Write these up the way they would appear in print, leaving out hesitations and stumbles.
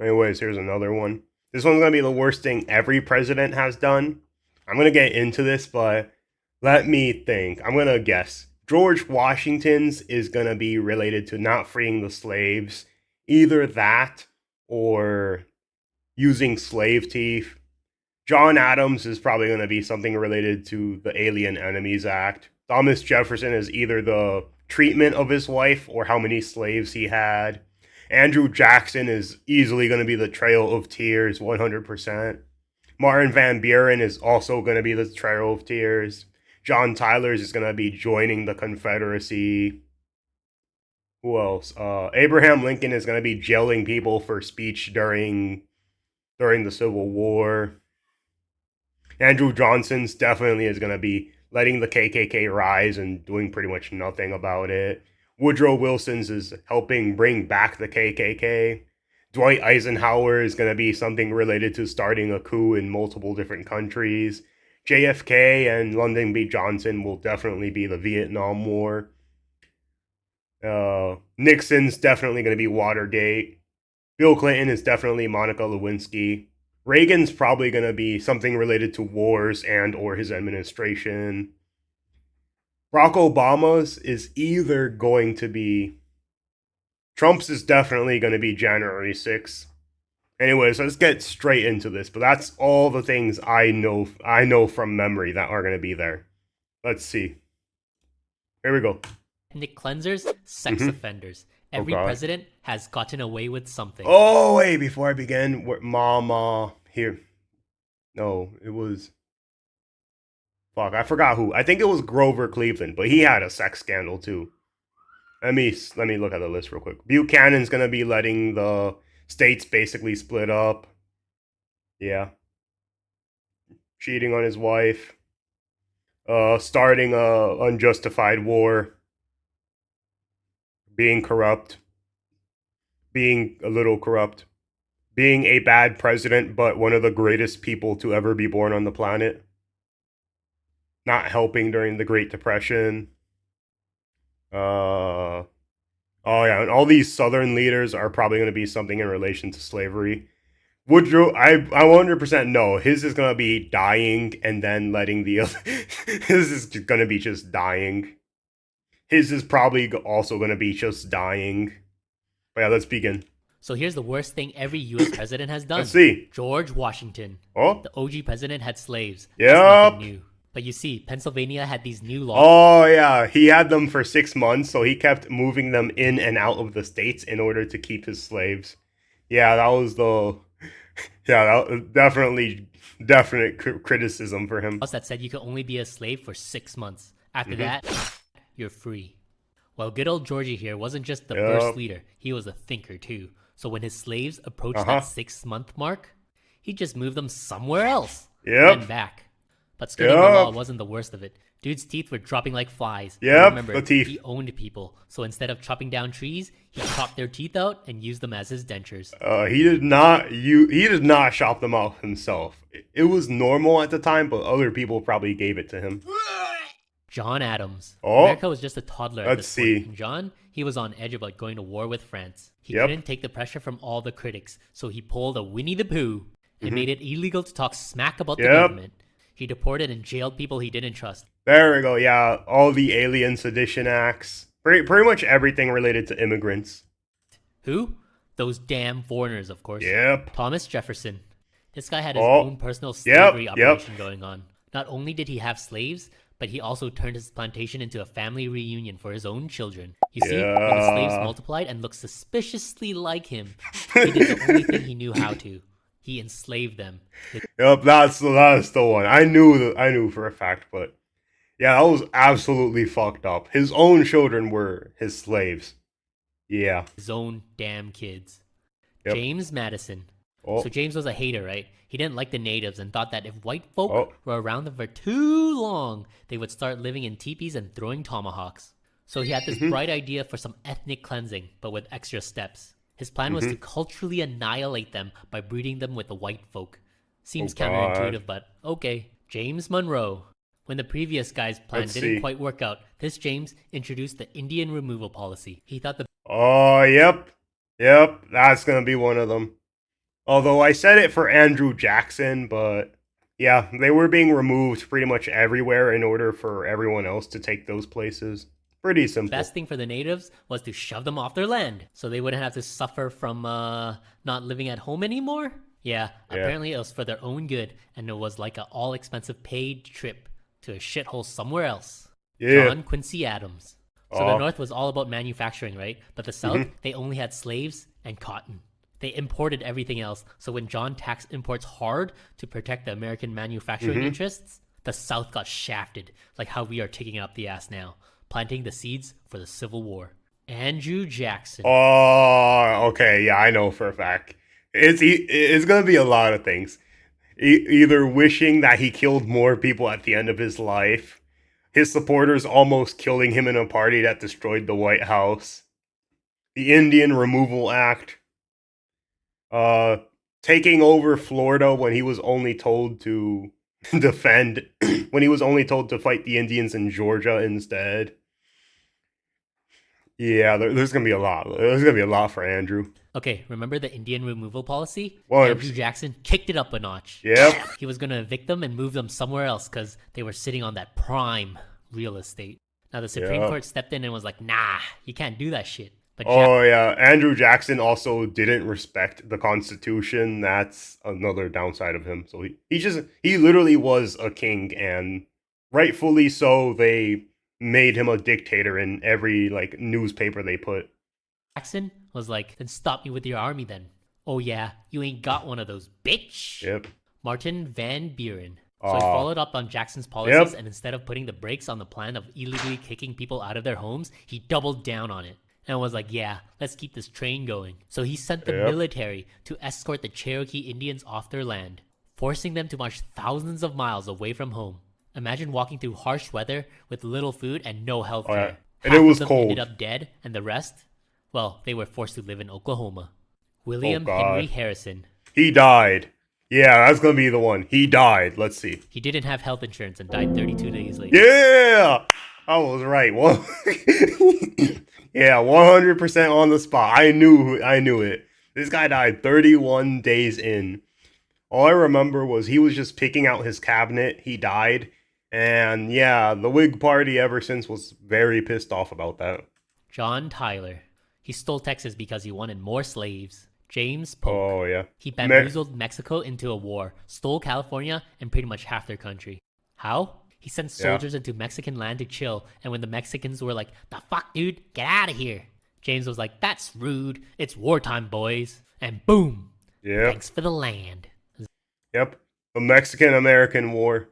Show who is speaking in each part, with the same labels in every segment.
Speaker 1: Anyways, here's another one. This one's gonna be the worst thing every president has done. I'm gonna get into this, but let me think. I'm gonna guess. George Washington's is gonna be related to not freeing the slaves. Either that or using slave teeth. John Adams is probably going to be something related to the Alien Enemies Act. Thomas Jefferson is either the treatment of his wife or how many slaves he had. Andrew Jackson is easily going to be the Trail of Tears, 100%. Martin Van Buren is also going to be the Trail of Tears. John Tyler's is going to be joining the Confederacy. Who else? Abraham Lincoln is going to be jailing people for speech during the Civil War. Andrew Johnson's definitely is going to be letting the KKK rise and doing pretty much nothing about it. Woodrow Wilson's is helping bring back the KKK. Dwight Eisenhower is going to be something related to starting a coup in multiple different countries. JFK and Lyndon B. Johnson will definitely be the Vietnam War. Nixon's definitely going to be Watergate. Bill Clinton is definitely Monica Lewinsky. Reagan's probably going to be something related to wars and or his administration. Barack Obama's is either going to be... Trump's is definitely going to be January 6th. Anyways, let's get straight into this. But that's all the things I know from memory that are going to be there. Let's see. Here we go.
Speaker 2: Ethnic cleansers, sex offenders. Every president has gotten away with something.
Speaker 1: Oh, wait, before I begin, Mama, here. No, it was... Fuck, I forgot who. I think it was Grover Cleveland, but he had a sex scandal too. Let me look at the list real quick. Buchanan's gonna be letting the states basically split up. Yeah. Cheating on his wife. Starting a unjustified war. Being corrupt. Being a little corrupt. Being a bad president, but one of the greatest people to ever be born on the planet. Not helping during the Great Depression. Oh yeah, and all these Southern leaders are probably going to be something in relation to slavery. Woodrow, I 100% know his is going to be dying and then letting the other... His is going to be just dying. His is probably also going to be just dying. But yeah, let's begin.
Speaker 2: So here's the worst thing every U.S. president has done.
Speaker 1: Let's see.
Speaker 2: George Washington.
Speaker 1: Oh?
Speaker 2: The OG president had slaves.
Speaker 1: Yep.
Speaker 2: That's nothing new. But you see, Pennsylvania had these new laws.
Speaker 1: Oh, yeah. He had them for 6 months, so he kept moving them in and out of the states in order to keep his slaves. Yeah, that was the... Yeah, that was definite criticism for him.
Speaker 2: That said you could only be a slave for 6 months. After that, you're free. Well, good old Georgie here wasn't just the first leader. He was a thinker, too. So when his slaves approached that 6-month mark, he just moved them somewhere else. And back. But studying the law wasn't the worst of it. Dude's teeth were dropping like flies. Remember,
Speaker 1: the teeth.
Speaker 2: He owned people. So instead of chopping down trees, he chopped their teeth out and used them as his dentures.
Speaker 1: He did not chop them off himself. It was normal at the time, but other people probably gave it to him.
Speaker 2: John Adams.
Speaker 1: Oh,
Speaker 2: America was just a toddler at this point.
Speaker 1: Let's see.
Speaker 2: And John, he was on edge about going to war with France. He couldn't take the pressure from all the critics, so he pulled a Winnie the Pooh and made it illegal to talk smack about the government. He deported and jailed people he didn't trust.
Speaker 1: There we go, yeah. All the Alien Sedition Acts. Pretty much everything related to immigrants.
Speaker 2: Who? Those damn foreigners, of course.
Speaker 1: Yep.
Speaker 2: Thomas Jefferson. This guy had his own personal slavery operation going on. Not only did he have slaves, but he also turned his plantation into a family reunion for his own children. You see, when the slaves multiplied and looked suspiciously like him, he did the only thing he knew how to. He enslaved them.
Speaker 1: Yep, that's the one. I knew for a fact, but yeah, that was absolutely fucked up. His own children were his slaves. Yeah.
Speaker 2: His own damn kids. James Madison. So James was a hater, right? He didn't like the natives and thought that if white folk were around them for too long, they would start living in teepees and throwing tomahawks. So he had this bright idea for some ethnic cleansing, but with extra steps. His plan was to culturally annihilate them by breeding them with the white folk. Seems counterintuitive, but okay. James Monroe. When the previous guy's plan didn't quite work out, this James introduced the Indian removal policy. He thought the...
Speaker 1: Oh, yep. Yep, that's gonna be one of them. Although I said it for Andrew Jackson, but yeah, they were being removed pretty much everywhere in order for everyone else to take those places. Pretty simple.
Speaker 2: Best thing for the natives was to shove them off their land so they wouldn't have to suffer from not living at home anymore. Yeah, apparently it was for their own good, and it was like an all-expensive paid trip to a shithole somewhere else.
Speaker 1: Yeah.
Speaker 2: John Quincy Adams. So the North was all about manufacturing, right? But the South, they only had slaves and cotton. They imported everything else. So when John taxed imports hard to protect the American manufacturing interests, the South got shafted, like how we are taking it up the ass now, planting the seeds for the Civil War. Andrew Jackson.
Speaker 1: Oh, okay. Yeah, I know for a fact. It's going to be a lot of things. Either wishing that he killed more people at the end of his life, his supporters almost killing him in a party that destroyed the White House, the Indian Removal Act, taking over Florida when he was only told to defend, when he was only told to fight the Indians in Georgia instead. Yeah, there's gonna be a lot. There's gonna be a lot for Andrew.
Speaker 2: Okay, remember the Indian removal policy?
Speaker 1: 100%.
Speaker 2: Andrew Jackson kicked it up a notch.
Speaker 1: Yep.
Speaker 2: He was gonna evict them and move them somewhere else because they were sitting on that prime real estate. Now the Supreme Court stepped in and was like, nah, you can't do that shit. But
Speaker 1: Andrew Jackson also didn't respect the Constitution. That's another downside of him. So he literally was a king, and rightfully so. They made him a dictator in every like newspaper they put.
Speaker 2: Jackson was like, then stop me with your army then. Oh yeah, you ain't got one of those, bitch.
Speaker 1: Yep.
Speaker 2: Martin Van Buren. So he followed up on Jackson's policies, and instead of putting the brakes on the plan of illegally kicking people out of their homes, he doubled down on it and was like, yeah, let's keep this train going. So he sent the military to escort the Cherokee Indians off their land, forcing them to march thousands of miles away from home. Imagine walking through harsh weather with little food and no health care.
Speaker 1: And it was
Speaker 2: Half of them
Speaker 1: cold.
Speaker 2: ended up dead, and the rest, well, they were forced to live in Oklahoma. William Henry Harrison.
Speaker 1: He died. Yeah, that's gonna be the one. He died. Let's see.
Speaker 2: He didn't have health insurance and died 32 days later.
Speaker 1: Yeah, I was right. Well, yeah, 100% on the spot. I knew it. This guy died 31 days in. All I remember was he was just picking out his cabinet. He died. And yeah, the Whig Party ever since was very pissed off about that.
Speaker 2: John Tyler. He stole Texas because he wanted more slaves. James Polk.
Speaker 1: Oh, yeah.
Speaker 2: He bamboozled Mexico into a war, stole California, and pretty much half their country. How? He sent soldiers into Mexican land to chill, and when the Mexicans were like, the fuck, dude, get out of here, James was like, that's rude. It's wartime, boys. And boom.
Speaker 1: Yeah.
Speaker 2: Thanks for the land.
Speaker 1: Yep. The Mexican-American War.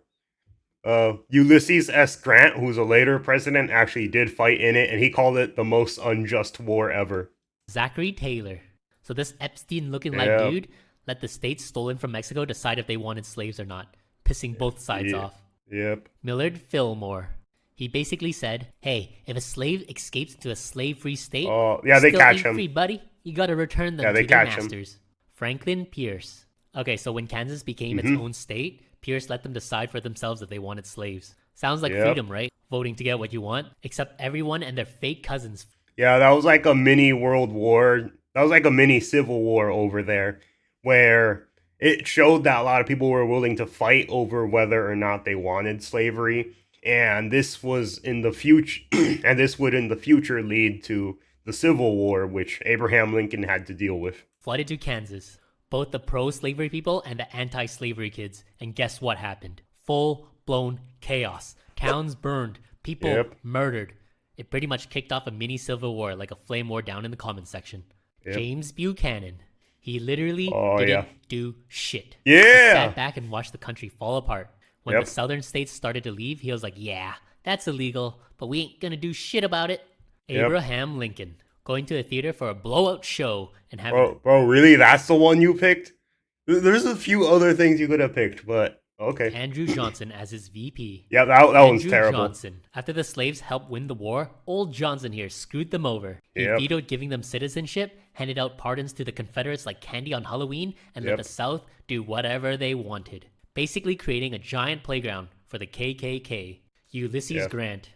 Speaker 1: Ulysses S. Grant, who's a later president, actually did fight in it, and he called it the most unjust war ever.
Speaker 2: Zachary Taylor. So this Epstein-looking like dude let the states stolen from Mexico decide if they wanted slaves or not, pissing both sides off.
Speaker 1: Yep.
Speaker 2: Millard Fillmore. He basically said, hey, if a slave escapes to a slave-free state,
Speaker 1: they catch him.
Speaker 2: Free, buddy. You gotta return them to their masters. Franklin Pierce. Okay, so when Kansas became its own state, Pierce let them decide for themselves if they wanted slaves. Sounds like freedom, right? Voting to get what you want, except everyone and their fake cousins.
Speaker 1: Yeah, that was like a mini world war. That was like a mini civil war over there, where it showed that a lot of people were willing to fight over whether or not they wanted slavery. And this was in the future, and this would in the future lead to the Civil War, which Abraham Lincoln had to deal with.
Speaker 2: Flooded to Kansas, both the pro-slavery people and the anti-slavery kids. And guess what happened? Full-blown chaos. Towns burned, people murdered. It pretty much kicked off a mini civil war, like a flame war down in the comments section. James Buchanan. He literally didn't do shit.
Speaker 1: Yeah.
Speaker 2: He sat back and watched the country fall apart. When the southern states started to leave, he was like, yeah, that's illegal, but we ain't gonna do shit about it. Abraham Lincoln. Going to a theater for a blowout show and having...
Speaker 1: Bro, really? That's the one you picked? There's a few other things you could have picked, but okay.
Speaker 2: Andrew Johnson as his VP.
Speaker 1: Yeah, that one's terrible.
Speaker 2: Johnson. After the slaves helped win the war, old Johnson here screwed them over. He vetoed giving them citizenship, handed out pardons to the Confederates like candy on Halloween, and let the South do whatever they wanted. Basically creating a giant playground for the KKK. Ulysses Grant.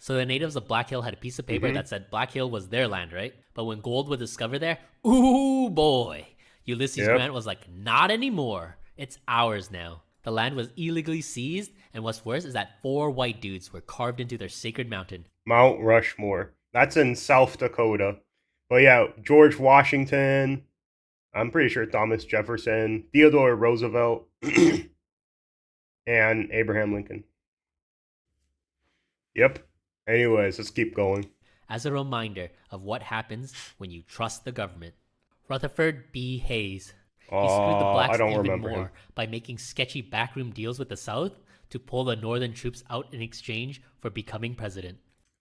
Speaker 2: So the natives of Black Hill had a piece of paper that said Black Hill was their land, right? But when gold was discovered there, ooh boy, Ulysses Grant was like, not anymore. It's ours now. The land was illegally seized, and what's worse is that 4 white dudes were carved into their sacred mountain.
Speaker 1: Mount Rushmore. That's in South Dakota. But yeah, George Washington, I'm pretty sure Thomas Jefferson, Theodore Roosevelt, and Abraham Lincoln. Yep. Anyways, let's keep going.
Speaker 2: As a reminder of what happens when you trust the government. Rutherford B. Hayes. He screwed the blacks even more by making sketchy backroom deals with the South to pull the Northern troops out in exchange for becoming president.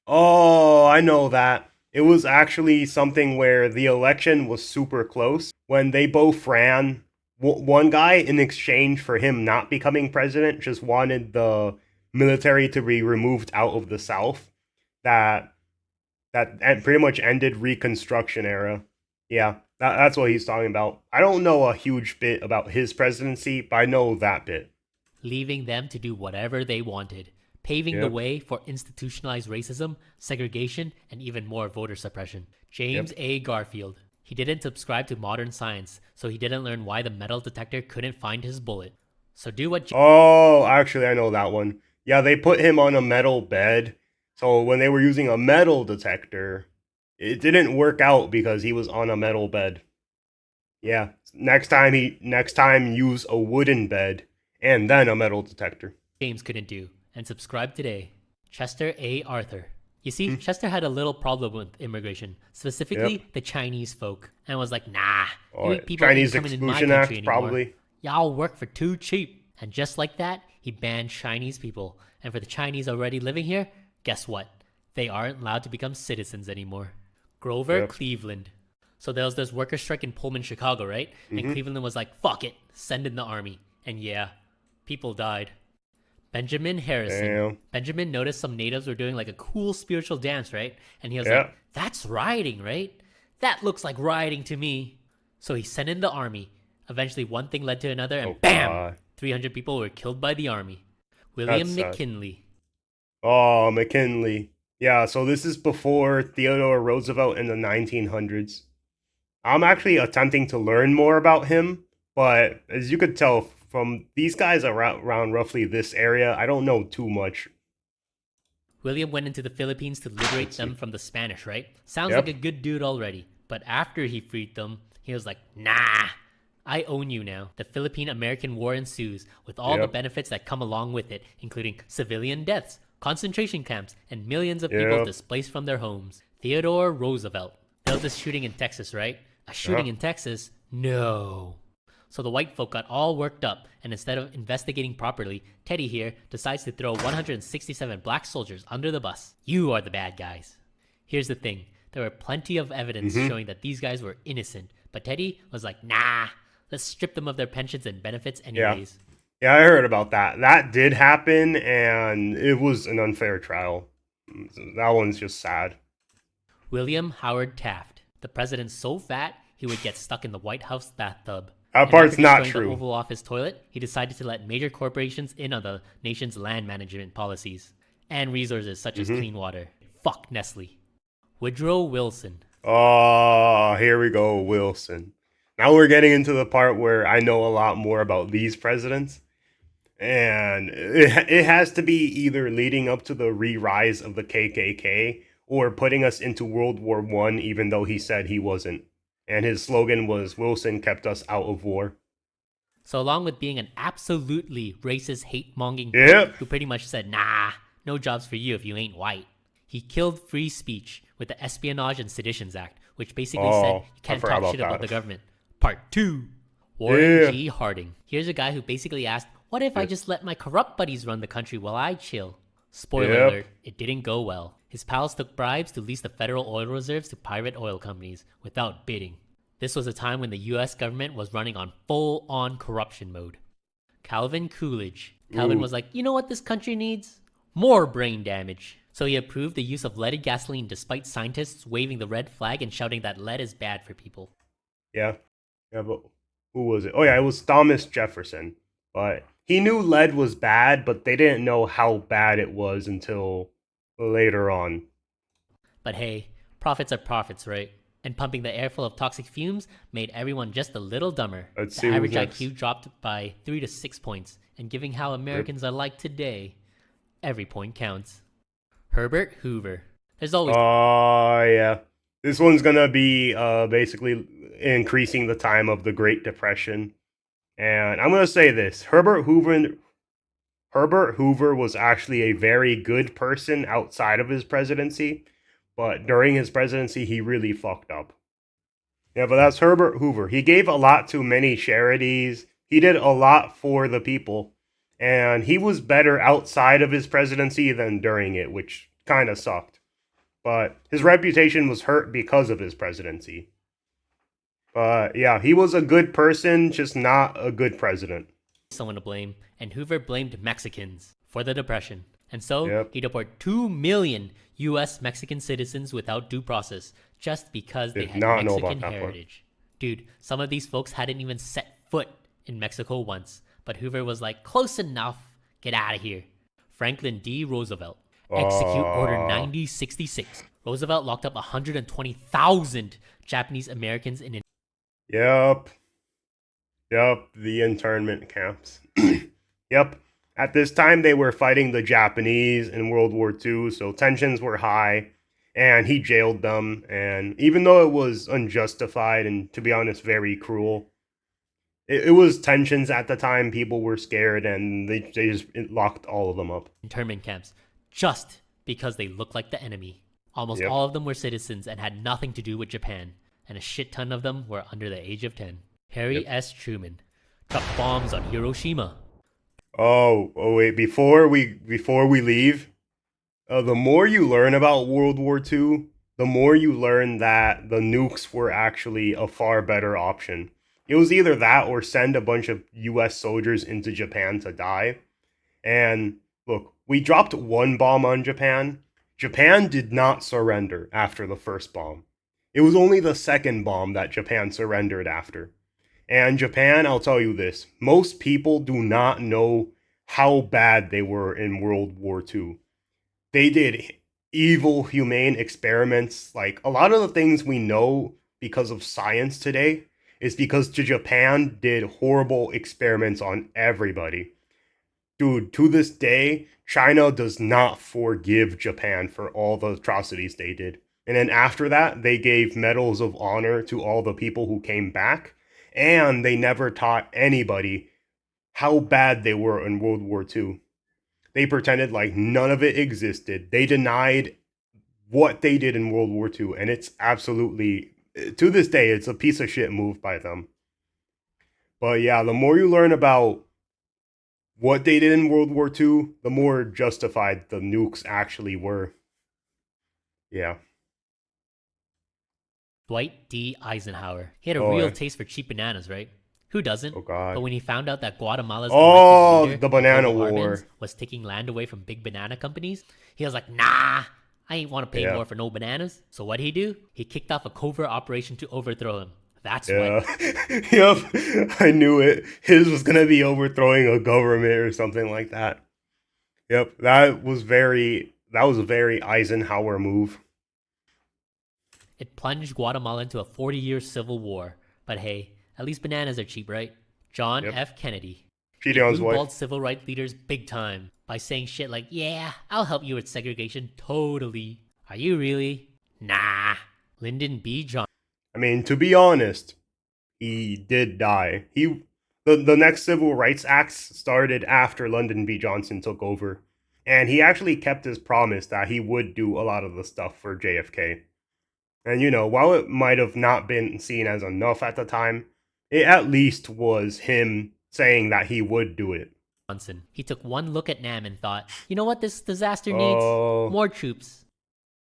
Speaker 1: Oh, I know that. It was actually something where the election was super close. When they both ran, one guy, in exchange for him not becoming president, just wanted the military to be removed out of the South. That pretty much ended Reconstruction era. Yeah, that's what he's talking about. I don't know a huge bit about his presidency, but I know that bit.
Speaker 2: Leaving them to do whatever they wanted, paving the way for institutionalized racism, segregation, and even more voter suppression. James A. Garfield. He didn't subscribe to modern science, so he didn't learn why the metal detector couldn't find his bullet. So do what...
Speaker 1: Oh, actually, I know that one. Yeah, they put him on a metal bed. So when they were using a metal detector, it didn't work out because he was on a metal bed. Yeah, next time use a wooden bed and then a metal detector.
Speaker 2: James couldn't do. And subscribe today. Chester A. Arthur. You see, Chester had a little problem with immigration, specifically the Chinese folk, and was like, nah, you people
Speaker 1: Chinese
Speaker 2: ain't coming
Speaker 1: Exclusion
Speaker 2: in my country
Speaker 1: Act,
Speaker 2: anymore.
Speaker 1: probably.
Speaker 2: Y'all work for too cheap. And just like that, he banned Chinese people. And for the Chinese already living here, guess what? They aren't allowed to become citizens anymore. Grover Cleveland. So there was this worker strike in Pullman, Chicago, right? And Cleveland was like, fuck it, send in the army. And yeah, people died. Benjamin Harrison.
Speaker 1: Damn.
Speaker 2: Benjamin noticed some natives were doing like a cool spiritual dance, right? And he was like, that's rioting, right? That looks like rioting to me. So he sent in the army. Eventually one thing led to another, and bam! 300 people were killed by the army. William McKinley.
Speaker 1: Oh, McKinley. Yeah, so this is before Theodore Roosevelt in the 1900s. I'm actually attempting to learn more about him, but as you could tell from these guys around roughly this area, I don't know too much.
Speaker 2: William went into the Philippines to liberate them from the Spanish, right? Sounds like a good dude already. But after he freed them, he was like, nah, I own you now. The Philippine-American War ensues with all the benefits that come along with it, including civilian deaths, concentration camps, and millions of people displaced from their homes. Theodore Roosevelt. There was this shooting in Texas, right? A shooting in Texas? No. So the white folk got all worked up, and instead of investigating properly, Teddy here decides to throw 167 black soldiers under the bus. You are the bad guys. Here's the thing. There were plenty of evidence showing that these guys were innocent, but Teddy was like, nah, let's strip them of their pensions and benefits anyways.
Speaker 1: Yeah, I heard about that. That did happen, and it was an unfair trial. That one's just sad.
Speaker 2: William Howard Taft. The president's so fat, he would get stuck in the White House bathtub.
Speaker 1: That part's not true.
Speaker 2: The Oval Office toilet, he decided to let major corporations in on the nation's land management policies and resources such as clean water. Fuck Nestle. Woodrow Wilson.
Speaker 1: Oh, here we go, Wilson. Now we're getting into the part where I know a lot more about these presidents. And it has to be either leading up to the re-rise of the KKK or putting us into World War I, even though he said he wasn't. And his slogan was, Wilson kept us out of war.
Speaker 2: So along with being an absolutely racist, hate-monging who pretty much said, nah, no jobs for you if you ain't white. He killed free speech with the Espionage and Seditions Act, which basically said you can't talk shit about the government. Part 2. Warren G. Harding. Here's a guy who basically asked, what if I just let my corrupt buddies run the country while I chill? Spoiler alert, it didn't go well. His pals took bribes to lease the federal oil reserves to private oil companies without bidding. This was a time when the US government was running on full-on corruption mode. Calvin Coolidge. Calvin was like, you know what this country needs? More brain damage. So he approved the use of leaded gasoline despite scientists waving the red flag and shouting that lead is bad for people.
Speaker 1: Yeah, but who was it? Oh yeah, it was Thomas Jefferson. But he knew lead was bad, but they didn't know how bad it was until later on.
Speaker 2: But hey, profits are profits, right? and pumping the air full of toxic fumes made everyone just a little dumber.
Speaker 1: Let's
Speaker 2: The
Speaker 1: see
Speaker 2: average
Speaker 1: who's next.
Speaker 2: IQ dropped by 3 to 6 points, and giving how Americans are like today, every point counts. Herbert Hoover. There's always...
Speaker 1: Oh, yeah. This one's gonna be basically increasing the time of the Great Depression. And I'm gonna say this. Herbert Hoover was actually a very good person outside of his presidency, but during his presidency, he really fucked up. Yeah, but that's Herbert Hoover. He gave a lot to many charities. He did a lot for the people. And he was better outside of his presidency than during it, which kind of sucked. But his reputation was hurt because of his presidency. But yeah, he was a good person, just not a good president.
Speaker 2: Someone to blame, and Hoover blamed Mexicans for the Depression. And so he deported 2 million U.S. Mexican citizens without due process just because they had Mexican heritage. Dude, some of these folks hadn't even set foot in Mexico once, but Hoover was like, close enough, get out of here. Franklin D. Roosevelt. Execute Order 9066. Roosevelt locked up 120,000 Japanese Americans in...
Speaker 1: Yep, the internment camps. Yep. At this time, they were fighting the Japanese in World War II, so tensions were high, and he jailed them. And even though it was unjustified and, to be honest, very cruel, it was tensions at the time. People were scared, and they just locked all of them up.
Speaker 2: Internment camps, just because they looked like the enemy. Almost all of them were citizens and had nothing to do with Japan, and a shit ton of them were under the age of 10. Harry S. Truman dropped bombs on Hiroshima.
Speaker 1: Oh wait, before we leave, the more you learn about World War II, the more you learn that the nukes were actually a far better option. It was either that or send a bunch of US soldiers into Japan to die. And look, we dropped one bomb on Japan. Japan did not surrender after the first bomb. It was only the second bomb that Japan surrendered after. And Japan, I'll tell you this, most people do not know how bad they were in World War II. They did evil, humane experiments. Like, a lot of the things we know because of science today is because Japan did horrible experiments on everybody. Dude, to this day, China does not forgive Japan for all the atrocities they did. And then after that, they gave medals of honor to all the people who came back. And they never taught anybody how bad they were in World War II. They pretended like none of it existed. They denied what they did in World War II. And it's absolutely, to this day, it's a piece of shit move by them. But yeah, the more you learn about what they did in World War II, the more justified the nukes actually were. Yeah.
Speaker 2: Dwight D. Eisenhower. He had a real taste for cheap bananas, right? Who doesn't?
Speaker 1: Oh, God.
Speaker 2: But when he found out that Guatemala's
Speaker 1: leader, the banana war,
Speaker 2: was taking land away from big banana companies, he was like, nah, I ain't want to pay more for no bananas. So what'd he do? He kicked off a covert operation to overthrow him. That's what.
Speaker 1: Yep, I knew it. His was gonna be overthrowing a government or something like that. Yep, that was a very Eisenhower move.
Speaker 2: It plunged Guatemala into a 40-year civil war. But hey, at least bananas are cheap, right? John F. Kennedy. He balled civil rights leaders big time by saying shit like, yeah, I'll help you with segregation totally. Are you really? Nah. Lyndon B. Johnson.
Speaker 1: I mean, to be honest, he did die. The next Civil Rights Acts started after Lyndon B. Johnson took over. And he actually kept his promise that he would do a lot of the stuff for JFK. And, you know, while it might have not been seen as enough at the time, it at least was him saying that he would do it.
Speaker 2: He took one look at Nam and thought, you know what this disaster needs? More troops.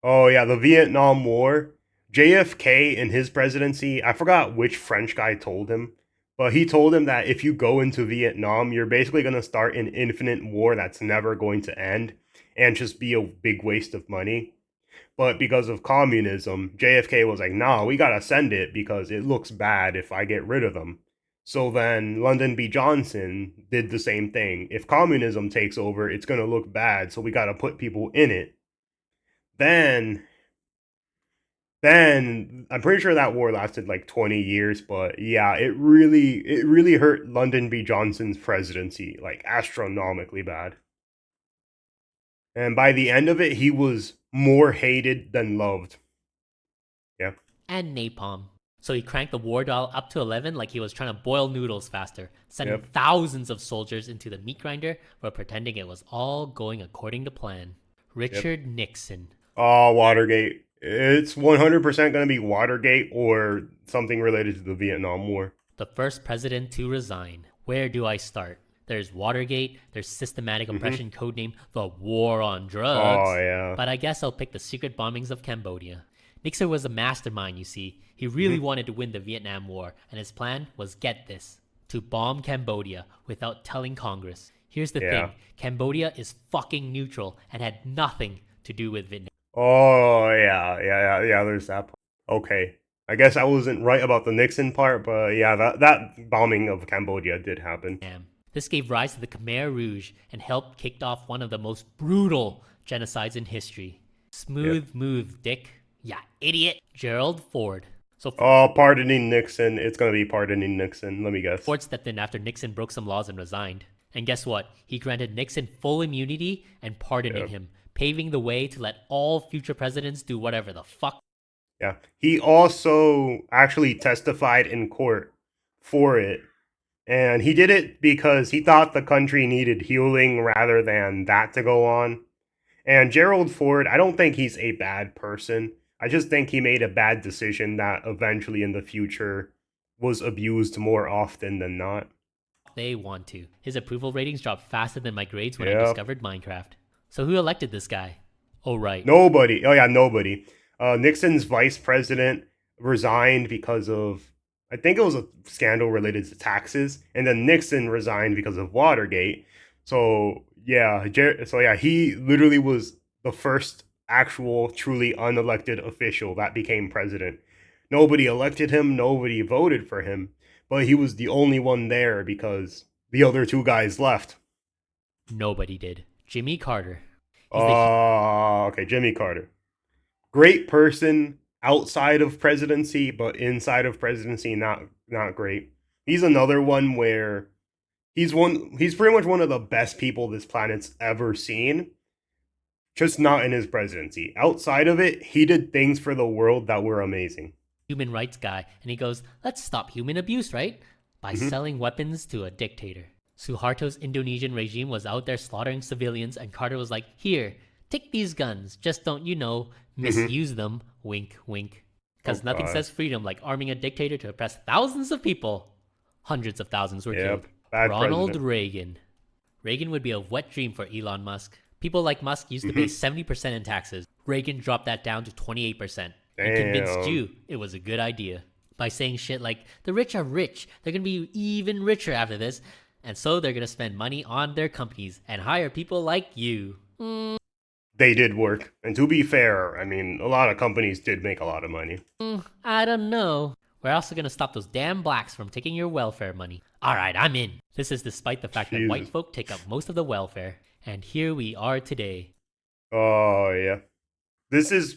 Speaker 1: Oh, yeah, the Vietnam War. JFK in his presidency, I forgot which French guy told him, but he told him that if you go into Vietnam, you're basically going to start an infinite war that's never going to end and just be a big waste of money. But because of communism, JFK was like, nah, we gotta send it because it looks bad if I get rid of them. So then Lyndon B. Johnson did the same thing. If communism takes over, it's gonna look bad, so we gotta put people in it. Then Then I'm pretty sure that war lasted like 20 years, but yeah, it really hurt Lyndon B. Johnson's presidency like astronomically bad. And by the end of it, he was more hated than loved. Yeah.
Speaker 2: And napalm. So he cranked the war dial up to 11 like he was trying to boil noodles faster, sending thousands of soldiers into the meat grinder while pretending it was all going according to plan. Richard Nixon.
Speaker 1: Oh, Watergate. It's 100% going to be Watergate or something related to the Vietnam War.
Speaker 2: The first president to resign. Where do I start? There's Watergate, there's systematic oppression codenamed the War on Drugs.
Speaker 1: Oh, yeah.
Speaker 2: But I guess I'll pick the secret bombings of Cambodia. Nixon was a mastermind, you see. He really wanted to win the Vietnam War, and his plan was, get this, to bomb Cambodia without telling Congress. Here's the thing, Cambodia is fucking neutral and had nothing to do with Vietnam.
Speaker 1: Oh, yeah, there's that part. Okay. I guess I wasn't right about the Nixon part, but yeah, that bombing of Cambodia did happen.
Speaker 2: This gave rise to the Khmer Rouge and helped kick off one of the most brutal genocides in history. Smooth move, Dick. Yeah, idiot. Gerald Ford.
Speaker 1: Pardoning Nixon. It's going to be pardoning Nixon. Let me guess.
Speaker 2: Ford stepped in after Nixon broke some laws and resigned. And guess what? He granted Nixon full immunity and pardoning him, paving the way to let all future presidents do whatever the fuck.
Speaker 1: Yeah. He also actually testified in court for it. And he did it because he thought the country needed healing rather than that to go on. And Gerald Ford, I don't think he's a bad person. I just think he made a bad decision that eventually in the future was abused more often than not.
Speaker 2: They want to. His approval ratings dropped faster than my grades when I discovered Minecraft. So who elected this guy? Oh, right.
Speaker 1: Nobody. Oh, yeah, nobody. Nixon's vice president resigned because of, I think it was a scandal related to taxes. And then Nixon resigned because of Watergate. So, yeah, he literally was the first actual truly unelected official that became president. Nobody elected him, nobody voted for him, but he was the only one there because the other two guys left.
Speaker 2: Nobody did. Jimmy Carter.
Speaker 1: Okay, Jimmy Carter. Great person outside of presidency, but inside of presidency, not great. He's another one where he's pretty much one of the best people this planet's ever seen. Just not in his presidency. Outside of it, he did things for the world that were amazing.
Speaker 2: Human rights guy, and he goes, let's stop human abuse, right? By selling weapons to a dictator. Suharto's Indonesian regime was out there slaughtering civilians, and Carter was like, here, take these guns, just don't, misuse them, wink, wink. Because nothing says freedom like arming a dictator to oppress thousands of people. Hundreds of thousands were killed. Ronald Reagan. Reagan would be a wet dream for Elon Musk. People like Musk used to pay 70% in taxes. Reagan dropped that down to 28% and convinced you it was a good idea by saying shit like, the rich are rich, they're going to be even richer after this, and so they're going to spend money on their companies and hire people like you.
Speaker 1: They did work. And to be fair, I mean, a lot of companies did make a lot of money.
Speaker 2: I don't know. We're also going to stop those damn blacks from taking your welfare money. All right, I'm in. This is despite the fact that white folk take up most of the welfare. And here we are today.
Speaker 1: Oh, yeah. This is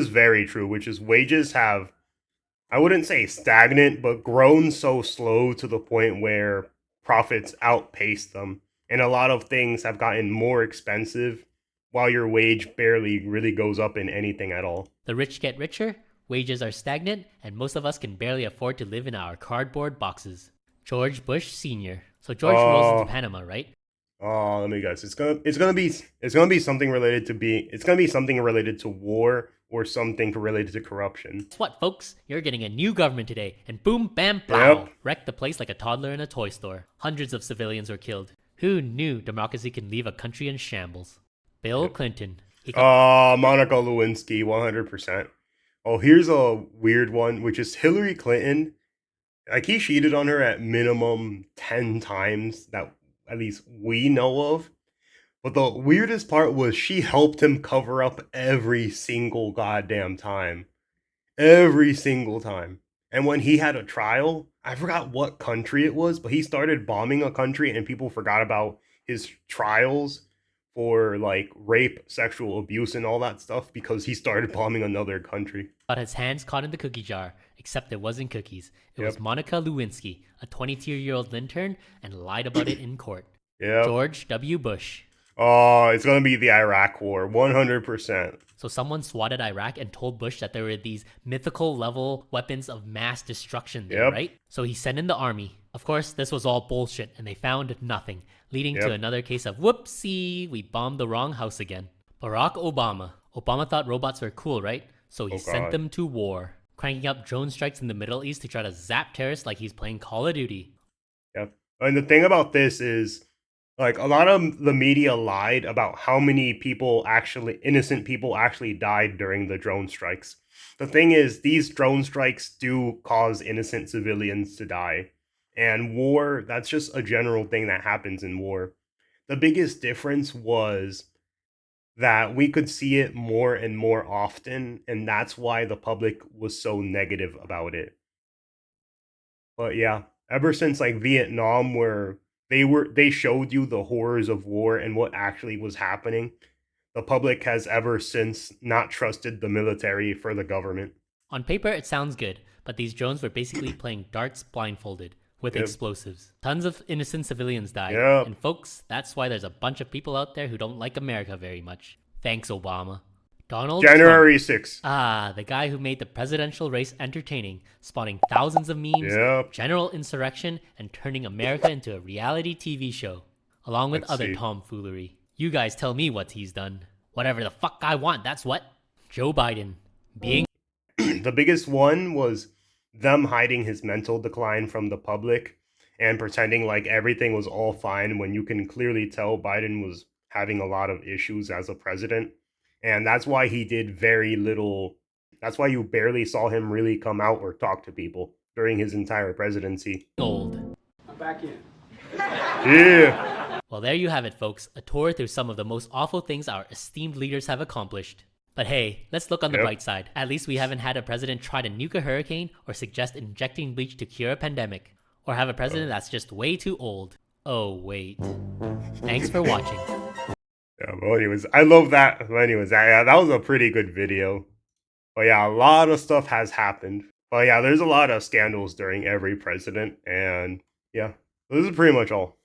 Speaker 1: very true, which is wages have, I wouldn't say stagnant, but grown so slow to the point where profits outpace them. And a lot of things have gotten more expensive while your wage barely really goes up in anything at all.
Speaker 2: The rich get richer, wages are stagnant, and most of us can barely afford to live in our cardboard boxes. George Bush Sr. So George rolls into Panama, right?
Speaker 1: Oh, let me guess. It's gonna be something related to war or something related to corruption.
Speaker 2: Guess what, folks? You're getting a new government today, and boom, bam, blow. Wrecked the place like a toddler in a toy store. Hundreds of civilians were killed. Who knew democracy can leave a country in shambles? Bill Clinton.
Speaker 1: Monica Lewinsky, 100%. Oh, here's a weird one, which is Hillary Clinton. Like, he cheated on her at minimum 10 times that at least we know of. But the weirdest part was she helped him cover up every single goddamn time. Every single time. And when he had a trial, I forgot what country it was, but he started bombing a country and people forgot about his trials for like rape, sexual abuse, and all that stuff because he started bombing another country.
Speaker 2: Got his hands caught in the cookie jar, except it wasn't cookies. It was Monica Lewinsky, a 22-year-old intern, and lied about it in court. George W. Bush.
Speaker 1: Oh, it's going to be the Iraq War, 100%.
Speaker 2: So someone swatted Iraq and told Bush that there were these mythical level weapons of mass destruction there, right? So he sent in the army. Of course, this was all bullshit, and they found nothing, leading to another case of whoopsie, we bombed the wrong house again. Barack Obama. Obama thought robots were cool, right? So he sent them to war, cranking up drone strikes in the Middle East to try to zap terrorists like he's playing Call of Duty.
Speaker 1: Yep. And the thing about this is, like, a lot of the media lied about how many innocent people actually died during the drone strikes. The thing is, these drone strikes do cause innocent civilians to die. And war, that's just a general thing that happens in war. The biggest difference was that we could see it more and more often, and that's why the public was so negative about it. But yeah, ever since like Vietnam, where they showed you the horrors of war and what actually was happening, the public has ever since not trusted the military for the government.
Speaker 2: On paper, it sounds good, but these drones were basically playing darts blindfolded with explosives. Tons of innocent civilians died. And folks, that's why there's a bunch of people out there who don't like America very much. Thanks, Obama. Donald
Speaker 1: January
Speaker 2: Trump.
Speaker 1: 6th.
Speaker 2: The guy who made the presidential race entertaining, spawning thousands of memes, general insurrection, and turning America into a reality TV show, along with other tomfoolery. You guys tell me what he's done. Whatever the fuck I want, that's what. Joe Biden. Being
Speaker 1: the biggest one was them hiding his mental decline from the public and pretending like everything was all fine when you can clearly tell Biden was having a lot of issues as a president. And that's why he did very little. That's why you barely saw him really come out or talk to people during his entire presidency.
Speaker 2: Old.
Speaker 3: I'm back in.
Speaker 1: Yeah.
Speaker 2: Well, there you have it, folks. A tour through some of the most awful things our esteemed leaders have accomplished. But hey, let's look on the bright side. At least we haven't had a president try to nuke a hurricane or suggest injecting bleach to cure a pandemic. Or have a president that's just way too old. Oh, wait. Thanks for watching.
Speaker 1: Yeah, well, anyways, I love that. Well, anyways, that was a pretty good video. But yeah, a lot of stuff has happened. But yeah, there's a lot of scandals during every president. And yeah, this is pretty much all.